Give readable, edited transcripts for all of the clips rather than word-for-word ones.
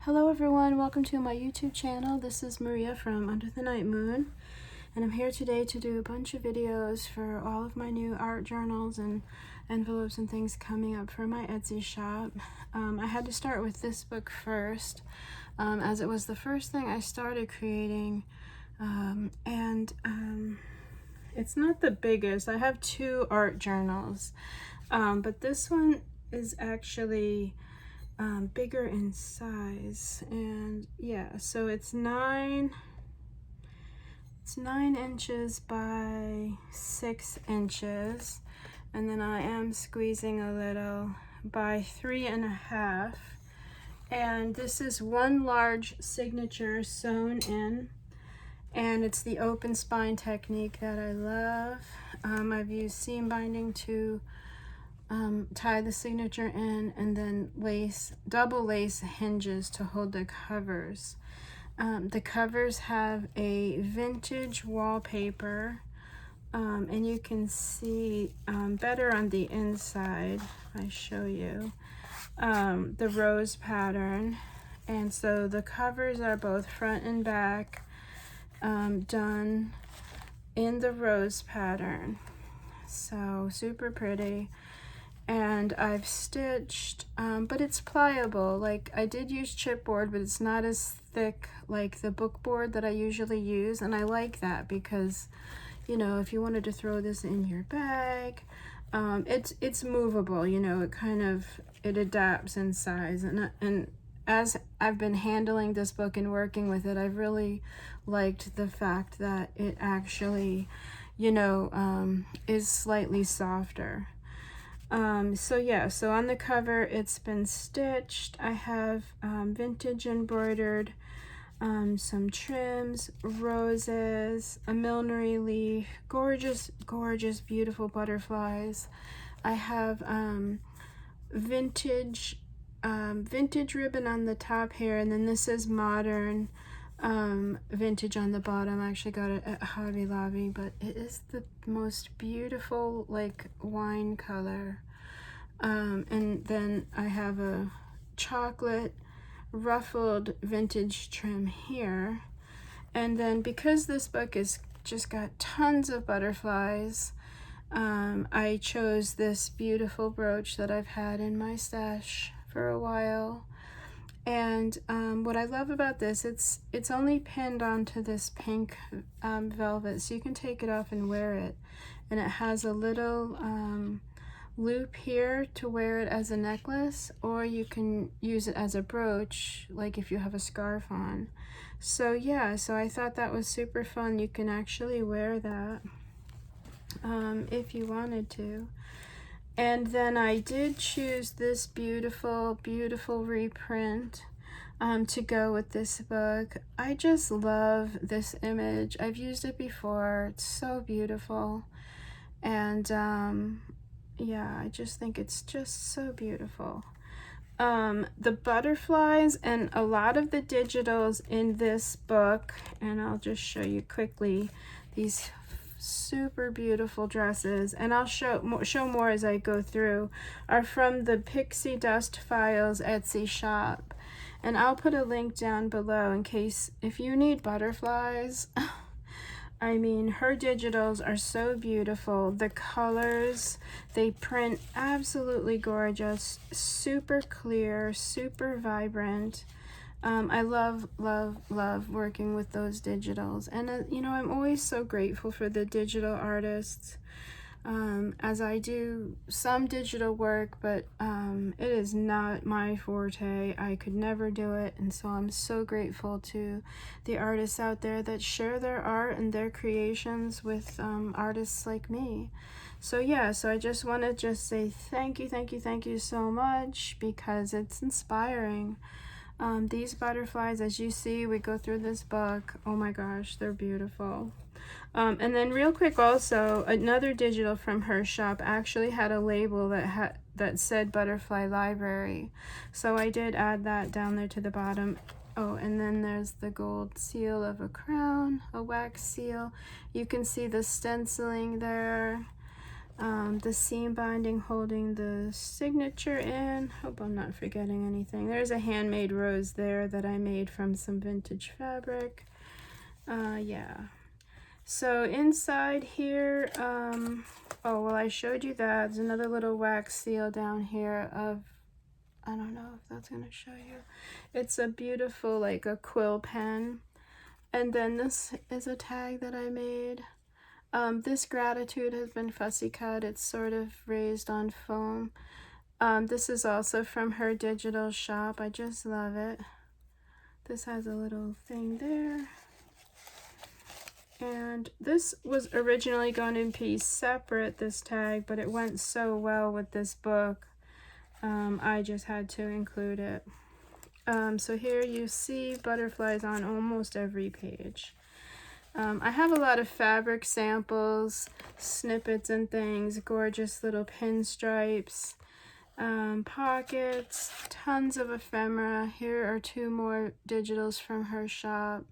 Hello everyone, welcome to my YouTube channel. This is Maria from Under the Night Moon, and I'm here today to do a bunch of videos for all of my new art journals and envelopes and things coming up for my Etsy shop. I had to start with this book first, as it was the first thing I started creating, and it's not the biggest. I have two art journals, but this one is actually bigger in size, and yeah, so it's 9 inches by 6 inches, and then I am squeezing a little by 3.5, and this is one large signature sewn in, and it's the open spine technique that I love. I've used seam binding to tie the signature in, and then double lace hinges to hold the covers. The covers have a vintage wallpaper, and you can see better on the inside. I show you the rose pattern, and so the covers are both front and back, done in the rose pattern. So super pretty. And I've stitched, but it's pliable. Like, I did use chipboard, but it's not as thick like the book board that I usually use, and I like that because, you know, if you wanted to throw this in your bag, it's movable, you know, it adapts in size, and as I've been handling this book and working with it, I've really liked the fact that it actually, you know, is slightly softer. So yeah, so on the cover it's been stitched. I have vintage embroidered, some trims, roses, a millinery leaf, gorgeous beautiful butterflies. I have vintage ribbon on the top here, and then this is modern vintage on the bottom. I actually got it at Hobby Lobby, but it is the most beautiful, like, wine color. And then I have a chocolate ruffled vintage trim here. And then because this book is just got tons of butterflies, I chose this beautiful brooch that I've had in my stash for a while. And what I love about this, it's only pinned onto this pink velvet, so you can take it off and wear it. And it has a little loop here to wear it as a necklace, or you can use it as a brooch, like if you have a scarf on. So yeah, so I thought that was super fun. You can actually wear that if you wanted to. And then I did choose this beautiful reprint to go with this book. I just love this image. I've used it before. It's so beautiful. And yeah, I just think it's just so beautiful. The butterflies and a lot of the digitals in this book, and I'll just show you quickly these super beautiful dresses, and I'll show more as I go through, are from the Pixie Dust Files Etsy shop, and I'll put a link down below in case if you need butterflies. I mean, her digitals are so beautiful. The colors, they print absolutely gorgeous, super clear, super vibrant. I love working with those digitals, and you know, I'm always so grateful for the digital artists, as I do some digital work, but it is not my forte. I could never do it, and so I'm so grateful to the artists out there that share their art and their creations with artists like me. So yeah, so I just want to say thank you so much, because it's inspiring. These butterflies, as you see, we go through this book. Oh my gosh, they're beautiful. And then real quick also, another digital from her shop actually had a label that said Butterfly Library. So I did add that down there to the bottom. Oh, and then there's the gold seal of a crown, a wax seal. You can see the stenciling there. The seam binding holding the signature in. Hope I'm not forgetting anything. There's a handmade rose there that I made from some vintage fabric. Yeah. So inside here, oh, well, I showed you that. There's another little wax seal down here of, I don't know if that's going to show you. It's a beautiful, like a quill pen. And then this is a tag that I made. This Gratitude has been fussy cut. It's sort of raised on foam. This is also from her digital shop. I just love it. This has a little thing there. And this was originally going to be separate, this tag, but it went so well with this book. I just had to include it. So here you see butterflies on almost every page. I have a lot of fabric samples, snippets and things, gorgeous little pinstripes, pockets, tons of ephemera. Here are 2 more digitals from her shop.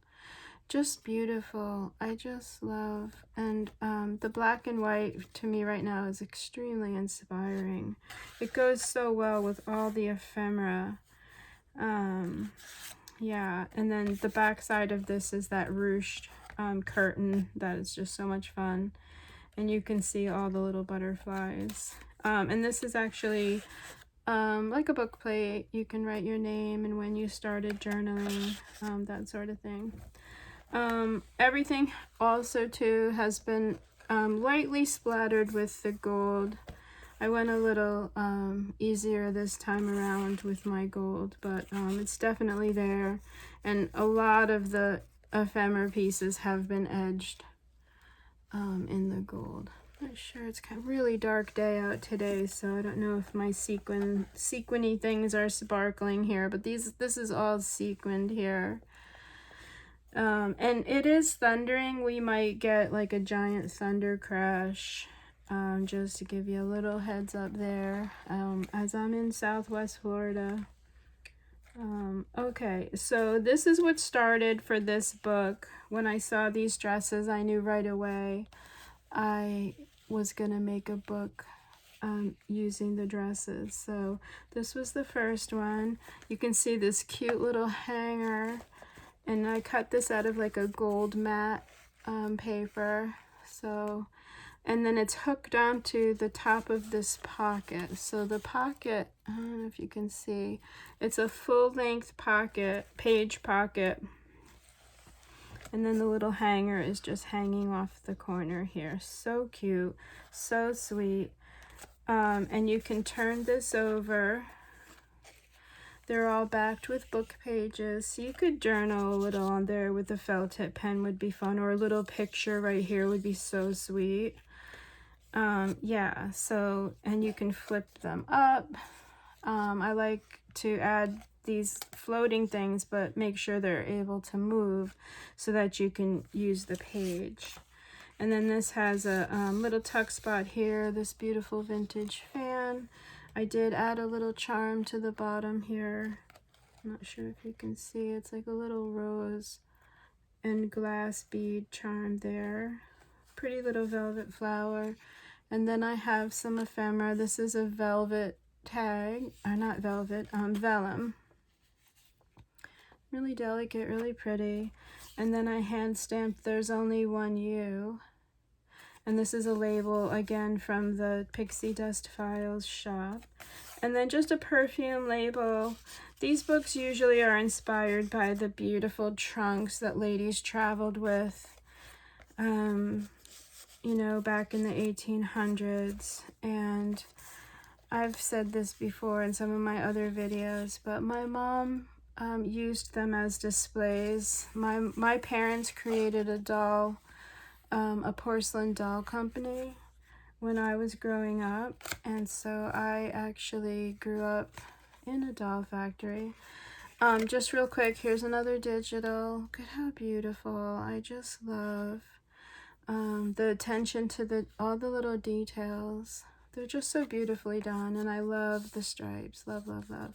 Just beautiful. I just love, and the black and white to me right now is extremely inspiring. It goes so well with all the ephemera. Yeah, and then the back side of this is that ruched curtain that is just so much fun, and you can see all the little butterflies. And this is actually like a book plate. You can write your name and when you started journaling, that sort of thing. Everything also too has been lightly splattered with the gold. I went a little easier this time around with my gold, but it's definitely there. And a lot of the ephemera pieces have been edged in the gold. Not sure, it's kind of really dark day out today, so I don't know if my sequiny things are sparkling here, but this is all sequined here. And it is thundering. We might get like a giant thunder crash, just to give you a little heads up there, as I'm in Southwest Florida. Okay, so this is what started for this book. When I saw these dresses, I knew right away I was gonna make a book using the dresses. So this was the first one. You can see this cute little hanger, and I cut this out of like a gold matte paper. So, and then it's hooked onto the top of this pocket. So the pocket, I don't know if you can see, it's a full-length pocket, page pocket. And then the little hanger is just hanging off the corner here. So cute, so sweet. And you can turn this over. They're all backed with book pages. So you could journal a little on there with a felt tip pen would be fun, or a little picture right here would be so sweet. Yeah, so, and you can flip them up. I like to add these floating things, but make sure they're able to move so that you can use the page. And then this has a little tuck spot here, this beautiful vintage fan. I did add a little charm to the bottom here. I'm not sure if you can see, it's like a little rose and glass bead charm there. Pretty little velvet flower. And then I have some ephemera. This is a velvet tag, or not velvet, vellum. Really delicate, really pretty. And then I hand stamped There's Only One You. And this is a label, again, from the Pixie Dust Files shop. And then just a perfume label. These books usually are inspired by the beautiful trunks that ladies traveled with, you know, back in the 1800s. And I've said this before in some of my other videos, but my mom used them as displays. My parents created a doll, a porcelain doll company when I was growing up, and so I actually grew up in a doll factory. Just real quick, here's another digital. Look at how beautiful. I just love the attention to all the little details. They're just so beautifully done, and I love the stripes. Love, love, love.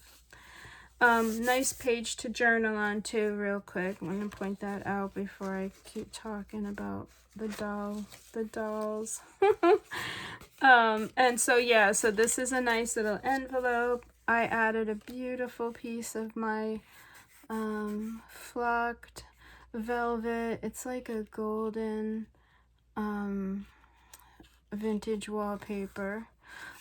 Nice page to journal on too, real quick. I'm going to point that out before I keep talking about the dolls. And so yeah, so this is a nice little envelope. I added a beautiful piece of my flocked velvet. It's like a golden vintage wallpaper.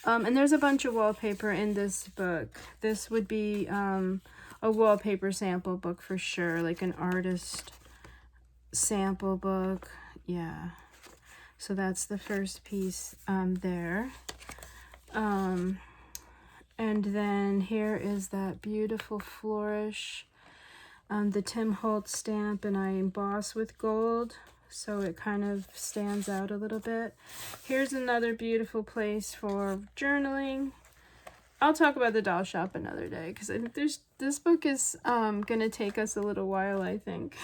And there's a bunch of wallpaper in this book. This would be a wallpaper sample book for sure, like an artist sample book. Yeah. So that's the first piece there. And then here is that beautiful flourish, the Tim Holtz stamp, and I emboss with gold, so it kind of stands out a little bit. Here's another beautiful place for journaling. I'll talk about the doll shop another day, because this book is gonna take us a little while, I think.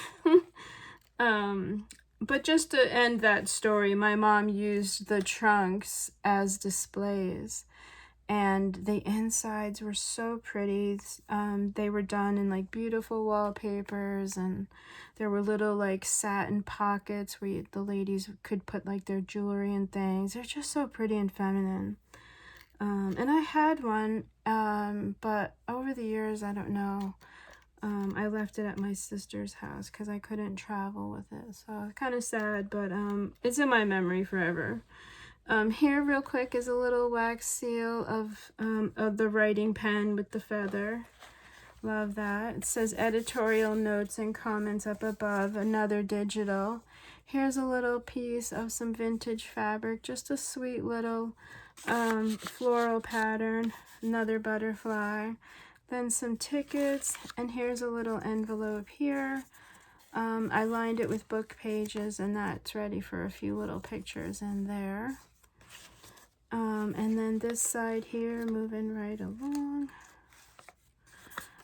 But just to end that story, my mom used the trunks as displays, and the insides were so pretty. They were done in like beautiful wallpapers, and there were little like satin pockets where the ladies could put like their jewelry and things. They're just so pretty and feminine. And I had one, but over the years, I don't know, I left it at my sister's house because I couldn't travel with it. So kind of sad, but it's in my memory forever. Here real quick is a little wax seal of the writing pen with the feather. Love that. It says editorial notes and comments up above, another digital. Here's a little piece of some vintage fabric, just a sweet little floral pattern, another butterfly. Then some tickets, and here's a little envelope here. I lined it with book pages, and that's ready for a few little pictures in there. And then this side here, moving right along.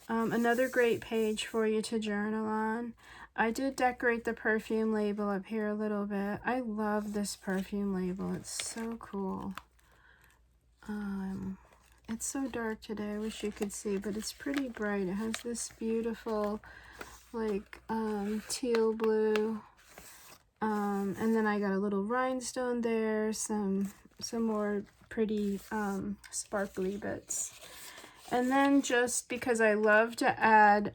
Another great page for you to journal on. I did decorate the perfume label up here a little bit. I love this perfume label. It's so cool. It's so dark today. I wish you could see, but it's pretty bright. It has this beautiful, like, teal blue. And then I got a little rhinestone there, some more pretty sparkly bits. And then just because I love to add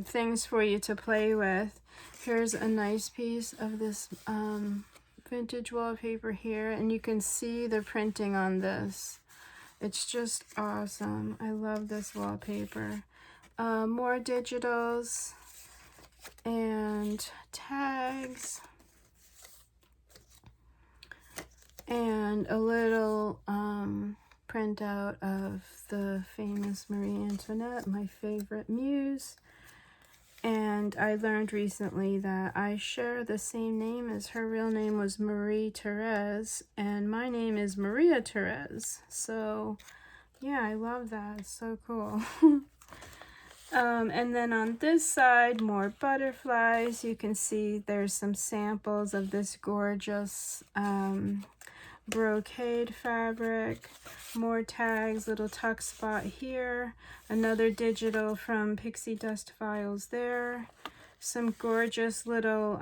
things for you to play with, here's a nice piece of this vintage wallpaper here, and you can see the printing on this. It's just awesome. I love this wallpaper. More digitals and tags. And a little printout of the famous Marie Antoinette, my favorite muse. And I learned recently that I share the same name as her. Real name was Marie Therese, and my name is Maria Therese. So yeah, I love that. It's so cool. And then on this side, more butterflies. You can see there's some samples of this gorgeous brocade fabric, more tags, little tuck spot here, another digital from Pixie Dust Files there, some gorgeous little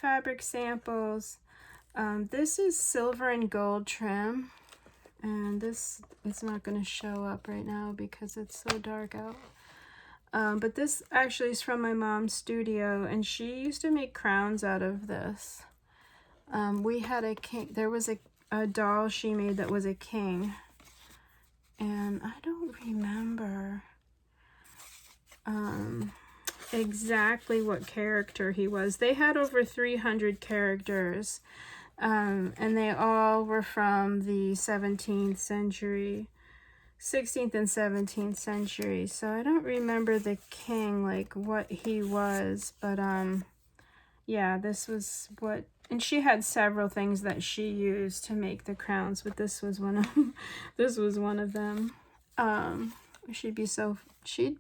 fabric samples. This is silver and gold trim, and this is not going to show up right now because it's so dark out. But this actually is from my mom's studio, and she used to make crowns out of this. We had a king, there was a doll she made that was a king, and I don't remember exactly what character he was. They had over 300 characters, and they all were from the 17th century, 16th and 17th century. So I don't remember the king, like what he was, but yeah, this was what. And she had several things that she used to make the crowns, but this was one of them. This was one of them. She'd be so, she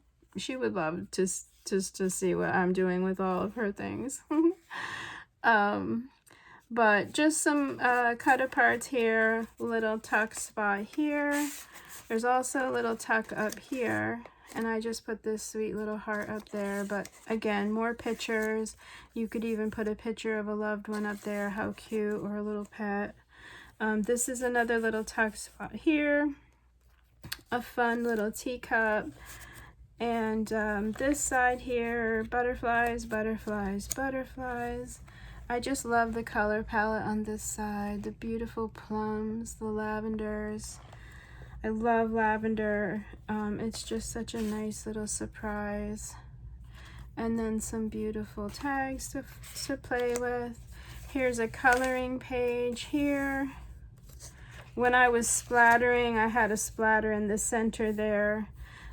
would love to see what I'm doing with all of her things. But just some cut aparts here, little tuck spot here. There's also a little tuck up here. And I just put this sweet little heart up there. But again, more pictures. You could even put a picture of a loved one up there. How cute. Or a little pet. This is another little tuck spot here. A fun little teacup. And this side here, butterflies, butterflies, butterflies. I just love the color palette on this side. The beautiful plums, the lavenders. I love lavender. It's just such a nice little surprise. And then some beautiful tags to play with. Here's a coloring page here. When I was splattering, I had a splatter in the center there.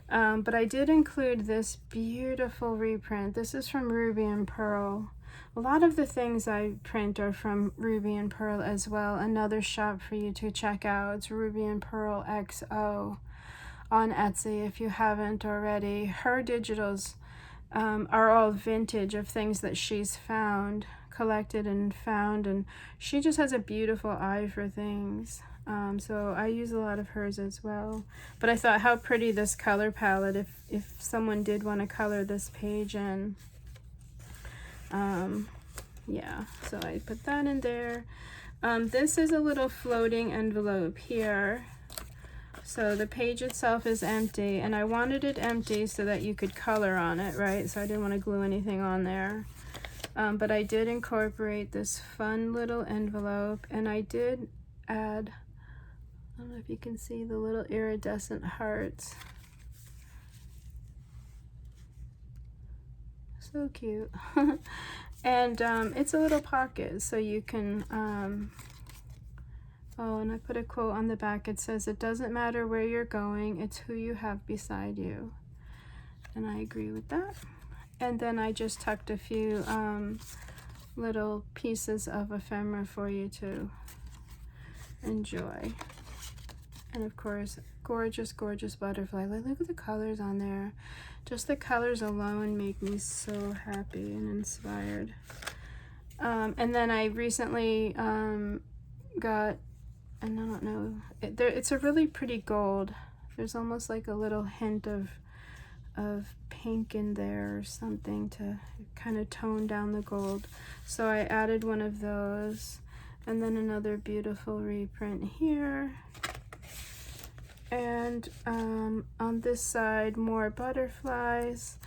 But I did include this beautiful reprint. This is from Ruby and Pearl. A lot of the things I print are from Ruby and Pearl as well. Another shop for you to check out. It's Ruby and Pearl XO on Etsy if you haven't already. Her digitals are all vintage of things that she's collected and found. And she just has a beautiful eye for things. So I use a lot of hers as well. But I thought how pretty this color palette if someone did want to color this page in. Yeah, so I put that in there. This is a little floating envelope here. So the page itself is empty, and I wanted it empty so that you could color on it, right? So I didn't want to glue anything on there. But I did incorporate this fun little envelope, and I did add, I don't know if you can see the little iridescent hearts. So cute. And it's a little pocket, so you can, oh, and I put a quote on the back. It says, "It doesn't matter where you're going, it's who you have beside you." And I agree with that. And then I just tucked a few little pieces of ephemera for you to enjoy. And of course, gorgeous, gorgeous butterfly. Look at the colors on there. Just the colors alone make me so happy and inspired. And then I recently got, and I don't know, it's a really pretty gold. There's almost like a little hint of pink in there or something to kind of tone down the gold. So I added one of those. And then another beautiful reprint here. And on this side, more butterflies.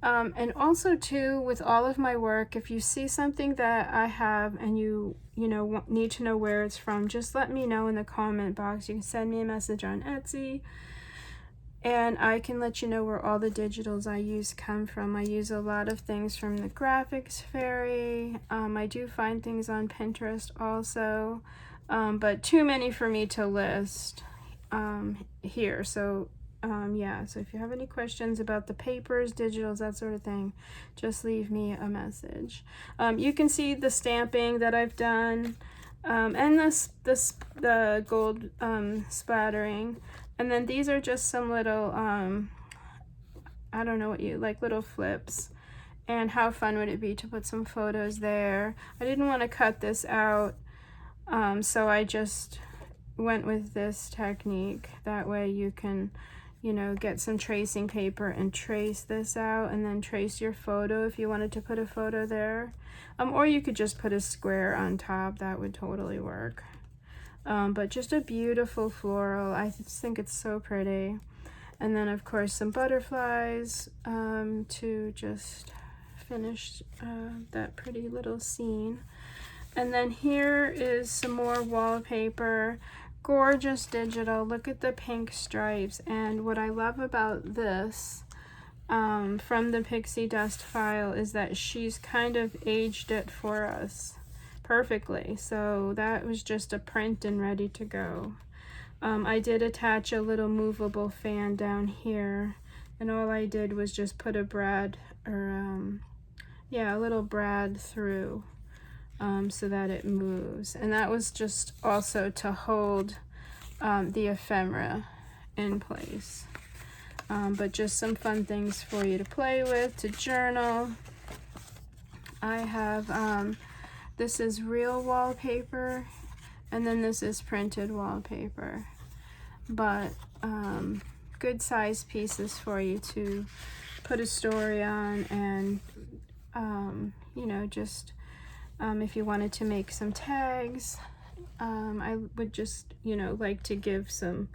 And also too, with all of my work, if you see something that I have and you know, need to know where it's from, just let me know in the comment box. You can send me a message on Etsy, and I can let you know where all the digitals I use come from. I use a lot of things from the Graphics Fairy. I do find things on Pinterest also, but too many for me to list here. So yeah, so if you have any questions about the papers, digitals, that sort of thing, just leave me a message. You can see the stamping that I've done, and the gold splattering. And then these are just some little, I don't know what like little flips. And how fun would it be to put some photos there? I didn't want to cut this out, so I just went with this technique. That way you can, you know, get some tracing paper and trace this out, and then trace your photo if you wanted to put a photo there. Or you could just put a square on top. That would totally work. But just a beautiful floral. I just think it's so pretty. And then of course some butterflies to just finish that pretty little scene. And then here is some more wallpaper. Gorgeous digital. Look at the pink stripes. And what I love about this from the Pixie Dust file is that she's kind of aged it for us perfectly. So that was just a print and ready to go. I did attach a little movable fan down here, and all I did was just put a brad, or yeah, a little brad through so that it moves. And that was just also to hold the ephemera in place. But just some fun things for you to play with, to journal. I have this is real wallpaper, and then this is printed wallpaper. But good size pieces for you to put a story on, and you know, just if you wanted to make some tags, I would just, you know, like to give some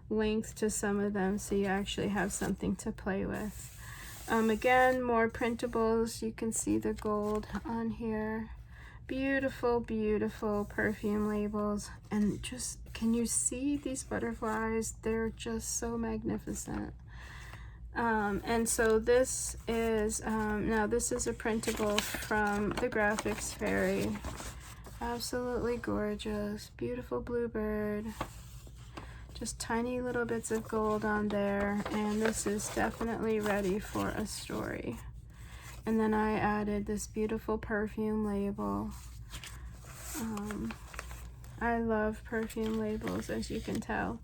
length to some of them so you actually have something to play with. Again, more printables. You can see the gold on here. Beautiful, beautiful perfume labels. And just, can you see these butterflies? They're just so magnificent. And so this is, now this is a printable from the Graphics Fairy. Absolutely gorgeous. Beautiful bluebird. Just tiny little bits of gold on there, and this is definitely ready for a story. And then I added this beautiful perfume label. I love perfume labels, as you can tell.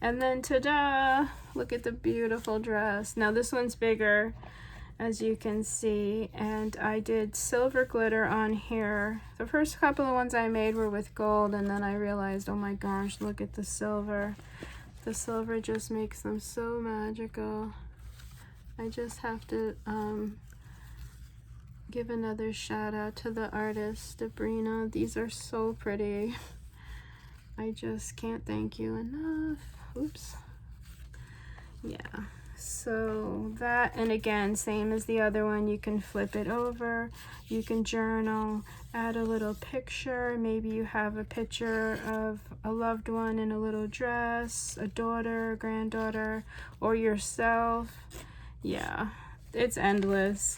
And then ta-da! Look at the beautiful dress. Now this one's bigger, as you can see, and I did silver glitter on here. The first couple of ones I made were with gold, and then I realized, oh my gosh, look at the silver. The silver just makes them so magical. I just have to give another shout out to the artist, Sabrina. These are so pretty. I just can't thank you enough. Oops. Yeah. So that, and again, same as the other one, you can flip it over, you can journal, add a little picture. Maybe you have a picture of a loved one in a little dress, a daughter, granddaughter, or yourself. Yeah, it's endless.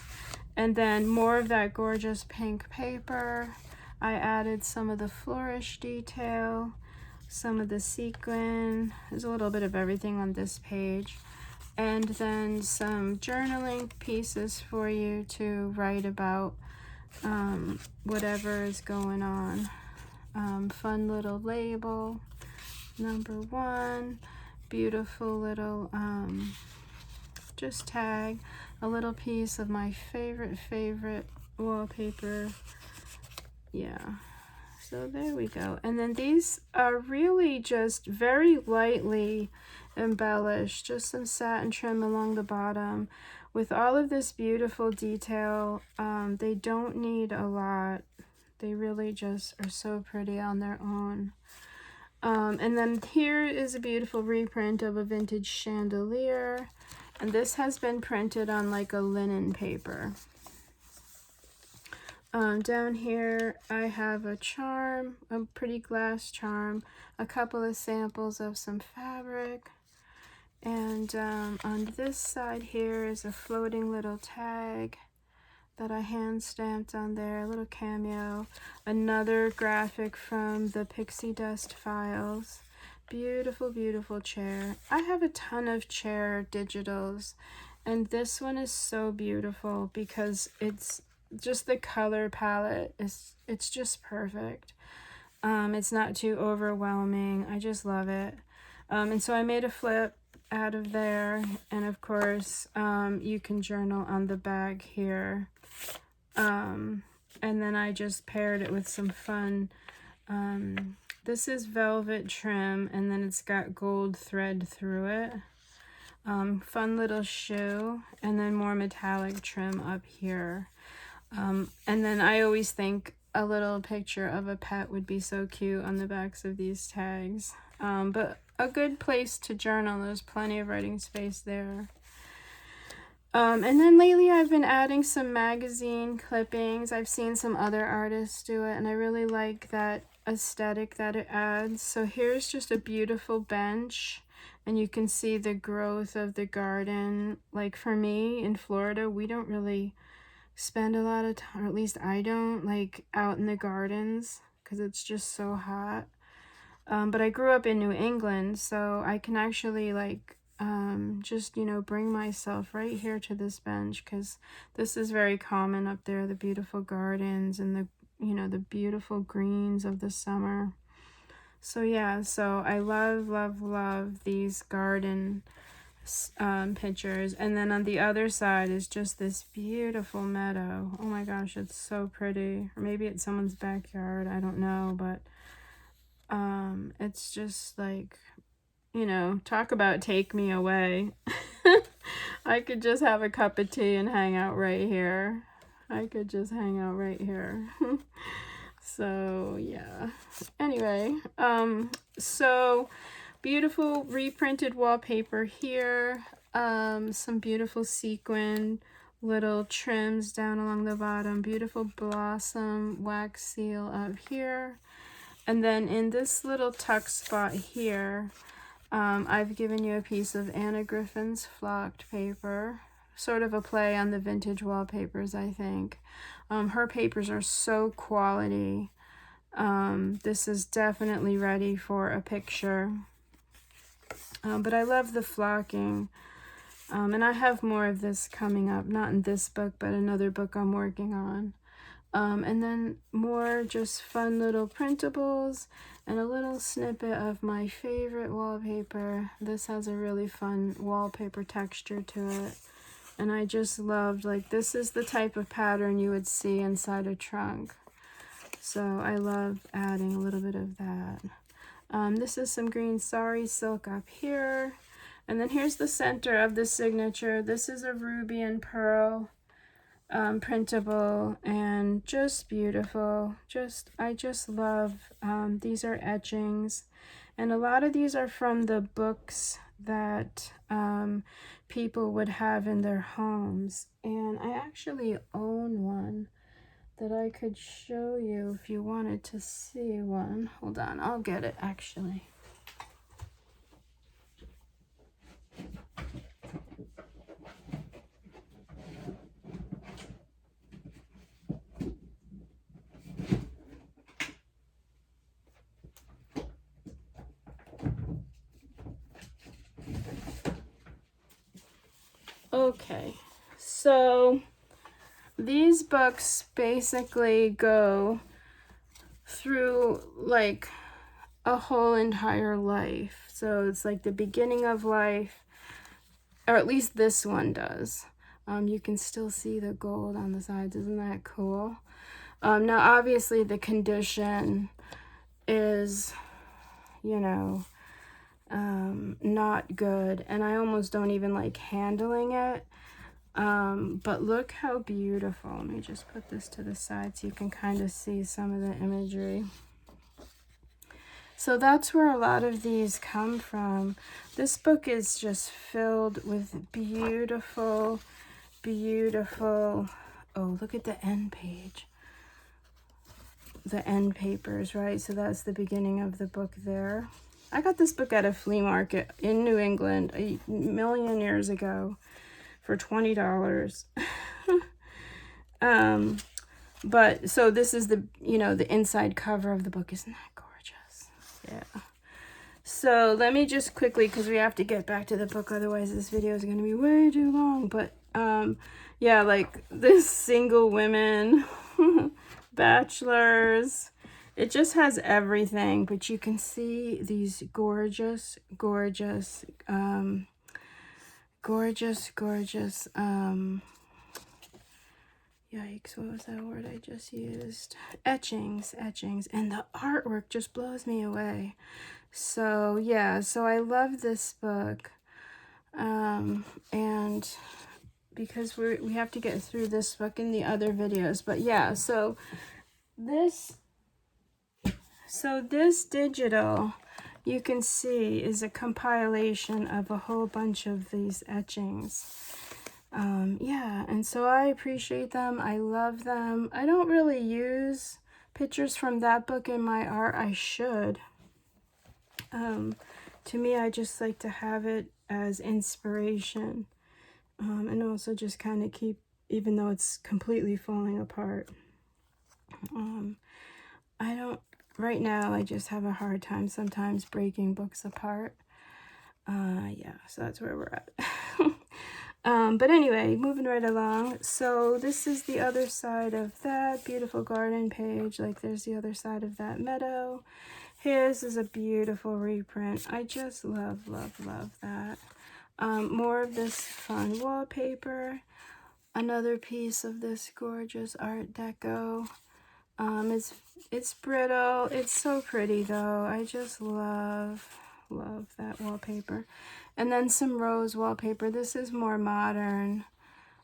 And then more of that gorgeous pink paper. I added some of the flourish detail, some of the sequin. There's a little bit of everything on this page. And then some journaling pieces for you to write about whatever is going on. Fun little label, number 1. Beautiful little just tag. A little piece of my favorite wallpaper. Yeah. So there we go. And then these are really just very lightly embellished, just some satin trim along the bottom with all of this beautiful detail. They don't need a lot. They really just are so pretty on their own. And then here is a beautiful reprint of a vintage chandelier, and this has been printed on like a linen paper. Down here I have a charm, a pretty glass charm, a couple of samples of some fabric, and on this side here is a floating little tag that I hand stamped on there, a little cameo, another graphic from the Pixie Dust files. Beautiful, beautiful chair. I have a ton of chair digitals, and this one is so beautiful because it's just the color palette it's just perfect. It's not too overwhelming. I just love it. And so I made a flip out of there, and of course you can journal on the back here. And then I just paired it with some fun, this is velvet trim, and then it's got gold thread through it. Fun little shoe, and then more metallic trim up here. And then I always think a little picture of a pet would be so cute on the backs of these tags. But a good place to journal. There's plenty of writing space there. And then lately I've been adding some magazine clippings. I've seen some other artists do it, and I really like that aesthetic that it adds. So here's just a beautiful bench, and you can see the growth of the garden. Like for me in Florida, we don't really spend a lot of time, or at least I don't, like out in the gardens because it's just so hot. But I grew up in New England, so I can actually like just, you know, bring myself right here to this bench because this is very common up there, the beautiful gardens and the, you know, the beautiful greens of the summer. So yeah, so I love these garden pictures. And then on the other side is just this beautiful meadow. Oh my gosh, it's so pretty. Or maybe it's someone's backyard, I don't know, but it's just like you know, talk about take me away. I could just have a cup of tea and hang out right here. I could just hang out right here. So yeah, anyway, so beautiful reprinted wallpaper here. Some beautiful sequin little trims down along the bottom, beautiful blossom wax seal up here, and then in this little tuck spot here, I've given you a piece of Anna Griffin's flocked paper, sort of a play on the vintage wallpapers, I think. Her papers are so quality. This is definitely ready for a picture. But I love the flocking. And I have more of this coming up, not in this book, but another book I'm working on. And then more just fun little printables and a little snippet of my favorite wallpaper. This has a really fun wallpaper texture to it. And I just loved, like, this is the type of pattern you would see inside a trunk. So I love adding a little bit of that. This is some green sari silk up here. And then here's the center of the signature. This is a ruby and pearl printable, and just beautiful. I just love, these are etchings, and a lot of these are from the books that people would have in their homes. And I actually own one that I could show you if you wanted to see one. Hold on, I'll get it actually. Okay, so these books basically go through like a whole entire life. So it's like the beginning of life, or at least this one does. You can still see the gold on the sides. Isn't that cool? Now, obviously, the condition is, you know, not good, and I almost don't even like handling it. But look how beautiful. Let me just put this to the side so you can kind of see some of the imagery. So that's where a lot of these come from. This book is just filled with beautiful, beautiful, oh, look at the end page. The end papers, right? So that's the beginning of the book there. I got this book at a flea market in New England a million years ago for $20. But so this is the, you know, the inside cover of the book. Isn't that gorgeous? Yeah. So let me just quickly, because we have to get back to the book, otherwise this video is going to be way too long. But yeah, like this single women, bachelors, it just has everything. But you can see these gorgeous, gorgeous, gorgeous, yikes, what was that word I just used? Etchings. And the artwork just blows me away. So yeah, so I love this book. And because we have to get through this book in the other videos. But yeah, so this digital, you can see, is a compilation of a whole bunch of these etchings. Yeah, and so I appreciate them. I love them. I don't really use pictures from that book in my art. I should. To me, I just like to have it as inspiration, and also just kind of keep, even though it's completely falling apart. I don't, right now, I just have a hard time sometimes breaking books apart. Yeah, so that's where we're at. But anyway, moving right along. So this is the other side of that beautiful garden page. Like there's the other side of that meadow. His is a beautiful reprint. I just love that. More of this fun wallpaper. Another piece of this gorgeous Art Deco. It's brittle. It's so pretty though. I just love love that wallpaper. And then some rose wallpaper. This is more modern,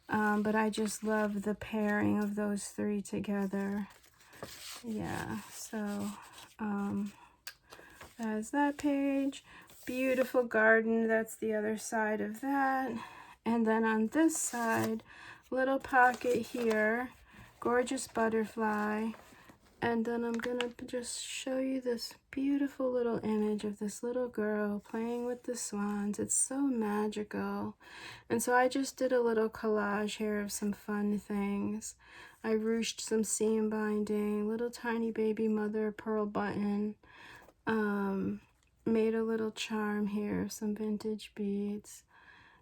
but I just love the pairing of those three together. Yeah, so that's that page. Beautiful garden, that's the other side of that. And then on this side, little pocket here, gorgeous butterfly. And then I'm gonna just show you this beautiful little image of this little girl playing with the swans. It's so magical. And so I just did a little collage here of some fun things. I ruched some seam binding, little tiny baby mother pearl button, made a little charm here, some vintage beads.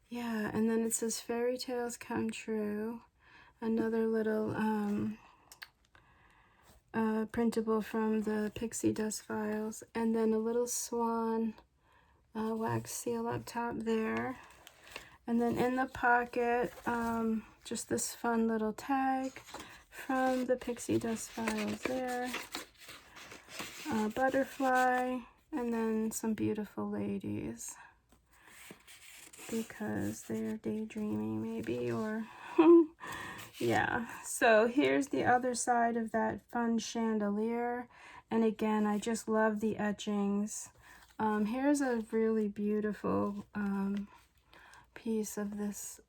Yeah, and then it says fairy tales come true. Another little printable from the Pixie Dust files, and then a little swan wax seal up top there. And then in the pocket, just this fun little tag from the Pixie Dust files there. Butterfly, and then some beautiful ladies, because they're daydreaming maybe, or yeah. So here's the other side of that fun chandelier. And again, I just love the etchings. Here's a really beautiful piece of this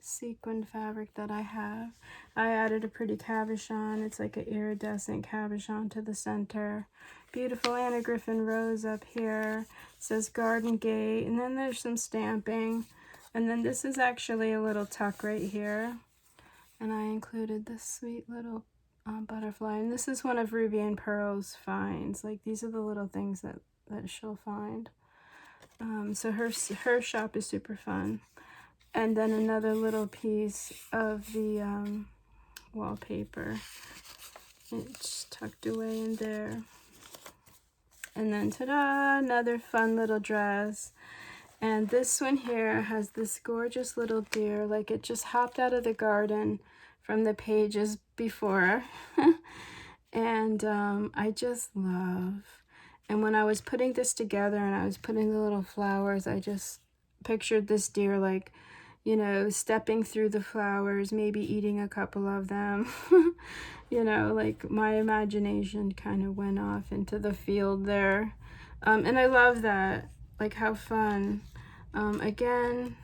sequined fabric that I have. I added a pretty cabochon. It's like an iridescent cabochon to the center. Beautiful Anna Griffin rose up here. It says Garden Gate, and then there's some stamping. And then this is actually a little tuck right here. And I included this sweet little butterfly. And this is one of Ruby and Pearl's finds. Like, these are the little things that she'll find. So her shop is super fun. And then another little piece of the wallpaper. It's tucked away in there. And then ta-da, another fun little dress. And this one here has this gorgeous little deer, like it just hopped out of the garden from the pages before. And I just love. And when I was putting this together and I was putting the little flowers, I just pictured this deer, like, you know, stepping through the flowers, maybe eating a couple of them. You know, like my imagination kind of went off into the field there. And I love that, like how fun. Again,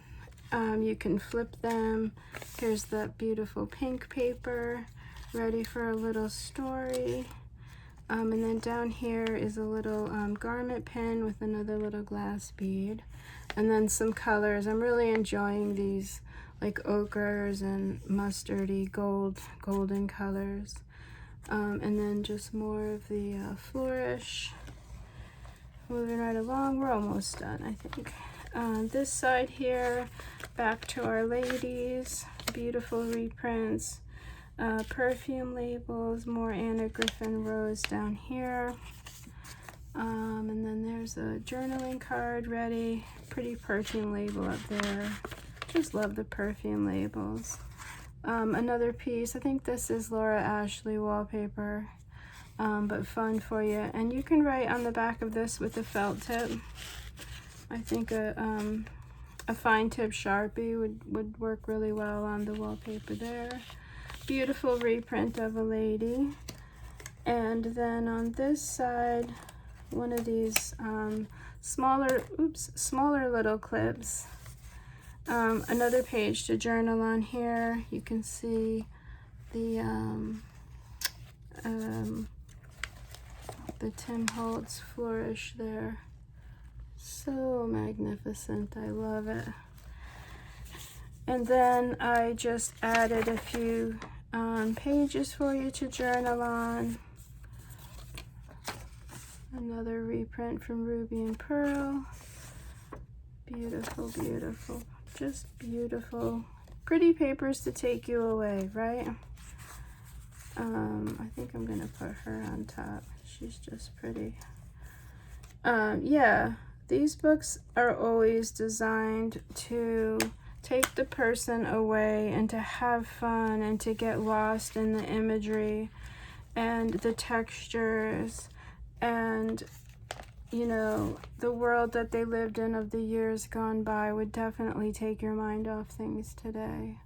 you can flip them. Here's that beautiful pink paper, ready for a little story. And then down here is a little garment pin with another little glass bead. And then some colors. I'm really enjoying these like ochres and mustardy golden colors. And then just more of the flourish. Moving right along, we're almost done, I think. This side here, back to Our Ladies, beautiful reprints, perfume labels, more Anna Griffin Rose down here. And then there's a journaling card ready, pretty perfume label up there. Just love the perfume labels. Another piece, I think this is Laura Ashley wallpaper, but fun for you. And you can write on the back of this with a felt tip. I think a fine tip Sharpie would work really well on the wallpaper there. Beautiful reprint of a lady. And then on this side, one of these smaller little clips. Another page to journal on here. You can see the Tim Holtz flourish there. So magnificent, I love it. And then I just added a few pages for you to journal on. Another reprint from Ruby and Pearl. Beautiful, beautiful, just beautiful. Pretty papers to take you away, right? I think I'm gonna put her on top. She's just pretty. Yeah, these books are always designed to take the person away and to have fun and to get lost in the imagery and the textures and you know, the world that they lived in of the years gone by would definitely take your mind off things today.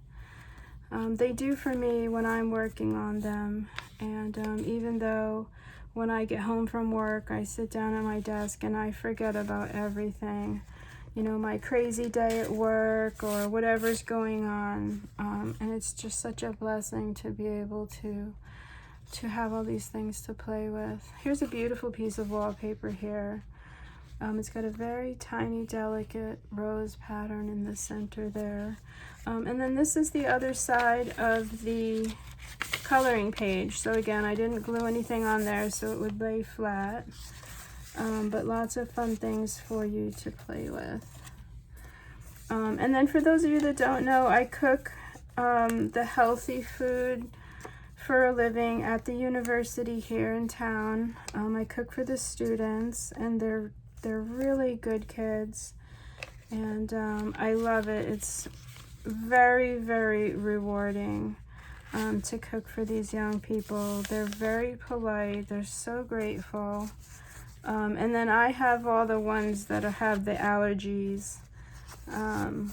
They do for me when I'm working on them. And even though when I get home from work, I sit down at my desk and I forget about everything, you know, my crazy day at work or whatever's going on. And it's just such a blessing to be able to have all these things to play with. Here's a beautiful piece of wallpaper here. It's got a very tiny, delicate rose pattern in the center there. And then this is the other side of the coloring page. So again, I didn't glue anything on there so it would lay flat. But lots of fun things for you to play with. And then for those of you that don't know, I cook the healthy food for a living at the university here in town. I cook for the students, and they're really good kids, and I love it. It's very, very rewarding to cook for these young people. They're very polite. They're so grateful. And then I have all the ones that have the allergies. And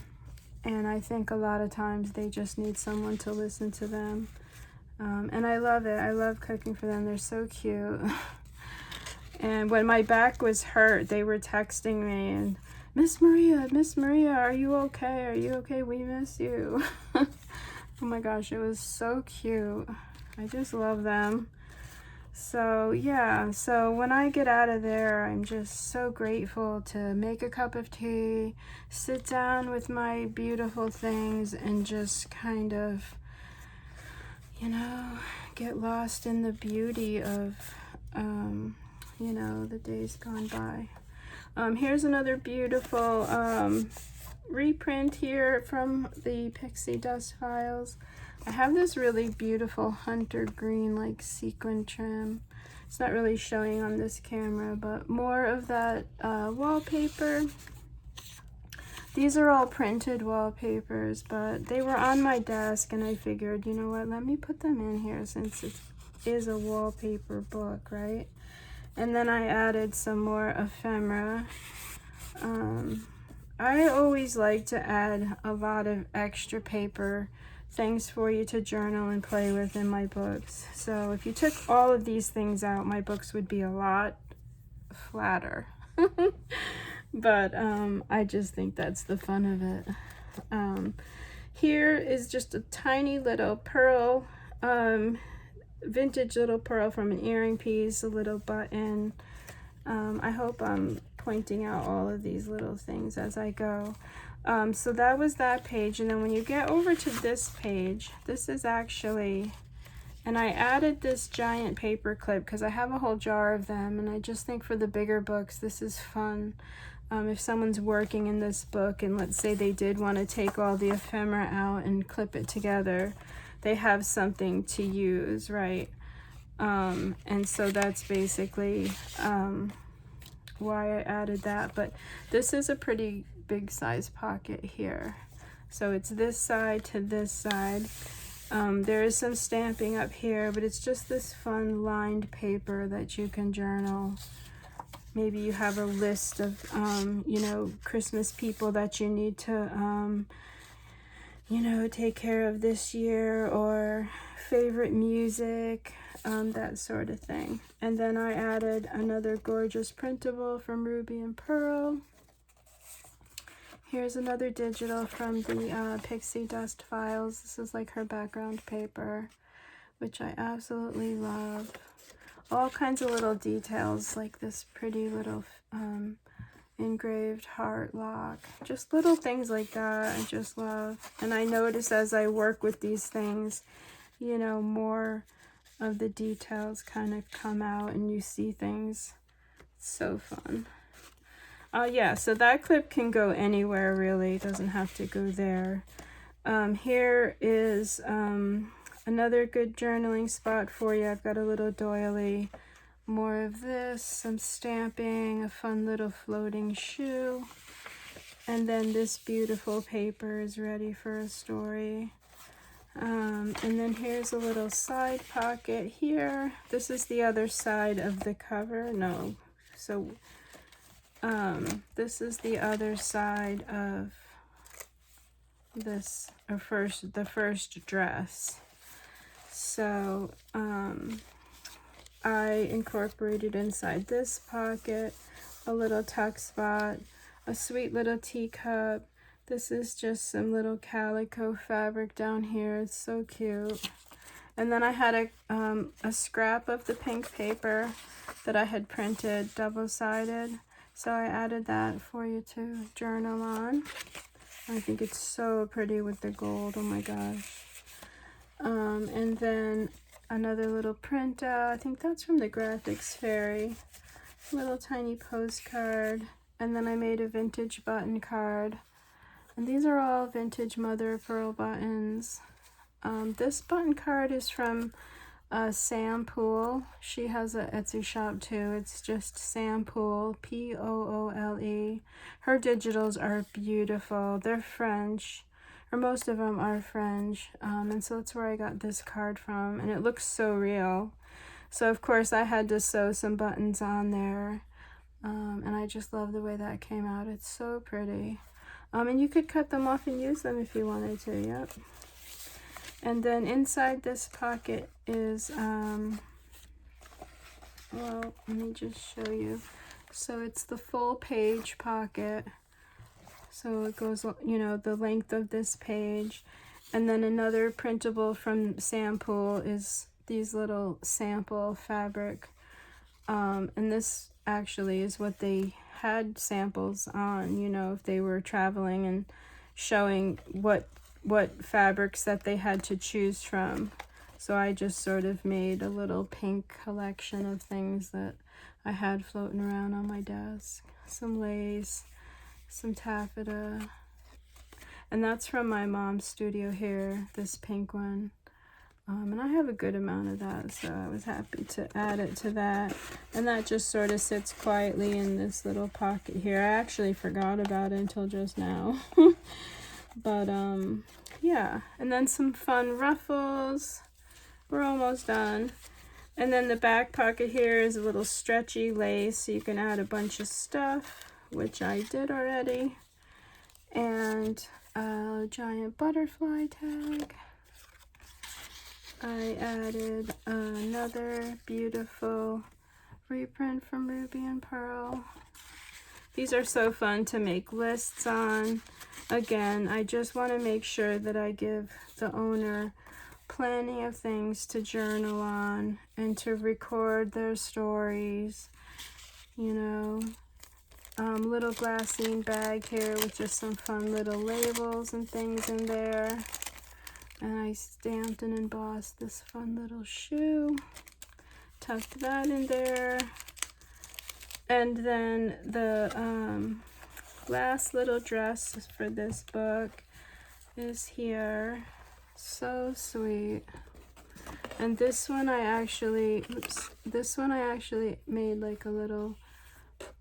I think a lot of times they just need someone to listen to them. And I love it. I love cooking for them. They're so cute. And when my back was hurt, they were texting me and, Miss Maria, are you okay? Are you okay? We miss you. Oh my gosh, it was so cute. I just love them. So yeah, so when I get out of there, I'm just so grateful to make a cup of tea, sit down with my beautiful things, and just kind of, you know, get lost in the beauty of, you know, the days gone by. Here's another beautiful reprint here from the Pixie Dust Files. I have this really beautiful hunter green, like sequin trim. It's not really showing on this camera, but more of that wallpaper. These are all printed wallpapers, but they were on my desk, and I figured, you know what, let me put them in here since it is a wallpaper book, right? And then I added some more ephemera. I always like to add a lot of extra paper things for you to journal and play with in my books. So if you took all of these things out, my books would be a lot flatter. But I just think that's the fun of it. Here is just a tiny little pearl, vintage little pearl from an earring piece, a little button. I hope I'm pointing out all of these little things as I go. So that was that page, and then when you get over to this page, this is actually, and I added this giant paper clip because I have a whole jar of them, and I just think for the bigger books this is fun. If someone's working in this book and let's say they did want to take all the ephemera out and clip it together, they have something to use, right? And so that's basically why I added that. But this is a pretty big size pocket here, so it's this side to this side. There is some stamping up here, but it's just this fun lined paper that you can journal. Maybe you have a list of you know, Christmas people that you need to you know, take care of this year, or favorite music, that sort of thing. And then I added another gorgeous printable from Ruby and Pearl. Here's another digital from the Pixie Dust Files. This is like her background paper, which I absolutely love. All kinds of little details, like this pretty little engraved heart lock. Just little things like that I just love. And I notice as I work with these things, you know, more of the details kind of come out and you see things. It's so fun. Yeah, so that clip can go anywhere really. It doesn't have to go there. Here is another good journaling spot for you. I've got a little doily, more of this, some stamping, a fun little floating shoe, and then this beautiful paper is ready for a story. And then here's a little side pocket here. This is the other side of the cover. No, so this is the other side of this, or the first dress. So I incorporated inside this pocket a little tuck spot, a sweet little teacup. This is just some little calico fabric down here. It's so cute. And then I had a scrap of the pink paper that I had printed double-sided. So I added that for you to journal on. I think it's so pretty with the gold. Oh my gosh. And then another little printout. I think that's from the Graphics Fairy. Little tiny postcard. And then I made a vintage button card. And these are all vintage mother of pearl buttons. This button card is from Sam Poole. She has an Etsy shop too. It's just Sam Poole, Poole. Her digitals are beautiful. They're French, or most of them are French. And so that's where I got this card from. And it looks so real. So of course I had to sew some buttons on there. And I just love the way that came out. It's so pretty. And you could cut them off and use them if you wanted to, yep. And then inside this pocket is, well, let me just show you. So it's the full page pocket. So it goes, you know, the length of this page. And then another printable from Sam Poole is these little sample fabric. And this actually is what they had samples on, you know, if they were traveling and showing what fabrics that they had to choose from. So I just sort of made a little pink collection of things that I had floating around on my desk. Some lace, some taffeta, and that's from my mom's studio here, this pink one. And I have a good amount of that, so I was happy to add it to that. And that just sort of sits quietly in this little pocket here. I actually forgot about it until just now. But yeah, and then some fun ruffles. We're almost done. And then the back pocket here is a little stretchy lace, so you can add a bunch of stuff, which I did already. And a giant butterfly tag. I added another beautiful reprint from Ruby and Pearl. These are so fun to make lists on. Again, I just want to make sure that I give the owner plenty of things to journal on and to record their stories. You know, little glassine bag here with just some fun little labels and things in there. And I stamped and embossed this fun little shoe. Tucked that in there. And then the last little dress for this book is here. So sweet. And this one I actually, made like a little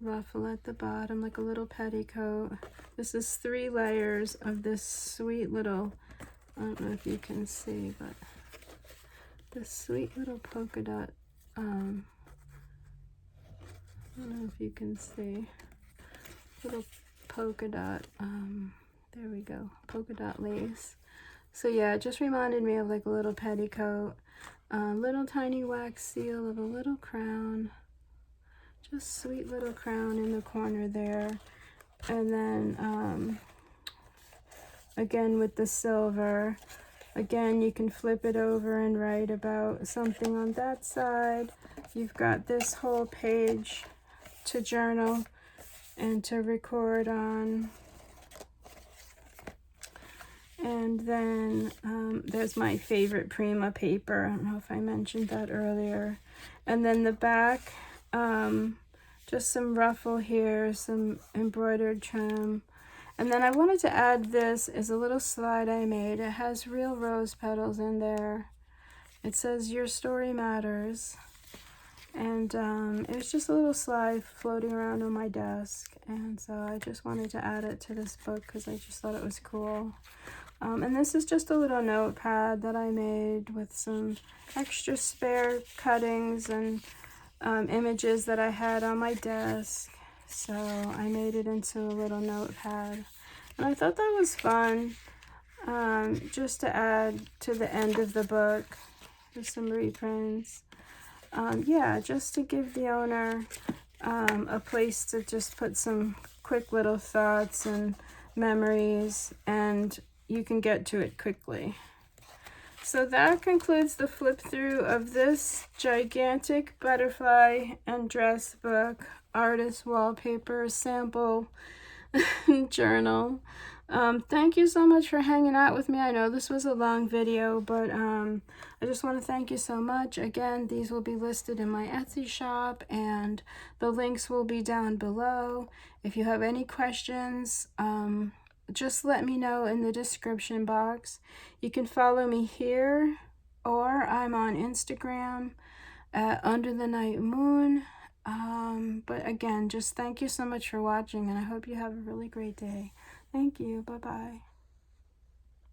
ruffle at the bottom, like a little petticoat. This is 3 layers of this sweet little, I don't know if you can see, but this sweet little polka dot, I don't know if you can see, little polka dot, there we go, polka dot lace. So yeah, it just reminded me of like a little petticoat, little tiny wax seal of a little crown, just sweet little crown in the corner there. And then again with the silver, again you can flip it over and write about something on that side. You've got this whole page to journal and to record on. And then there's my favorite Prima paper. I don't know if I mentioned that earlier. And then the back, just some ruffle here, some embroidered trim. And then I wanted to add this as a little slide I made. It has real rose petals in there. It says, "Your story matters." And it was just a little slide floating around on my desk. And so I just wanted to add it to this book because I just thought it was cool. And this is just a little notepad that I made with some extra spare cuttings and images that I had on my desk. So I made it into a little notepad. And I thought that was fun, just to add to the end of the book. There's some reprints. Yeah, just to give the owner a place to just put some quick little thoughts and memories, and you can get to it quickly. So that concludes the flip through of this gigantic butterfly and dress book, artist wallpaper sample journal. Thank you so much for hanging out with me. I know this was a long video, but I just want to thank you so much. Again, these will be listed in my Etsy shop, and the links will be down below. If you have any questions, just let me know in the description box. You can follow me here, or I'm on Instagram at Under the Night Moon. But again, just thank you so much for watching, and I hope you have a really great day. Thank you. Bye-bye.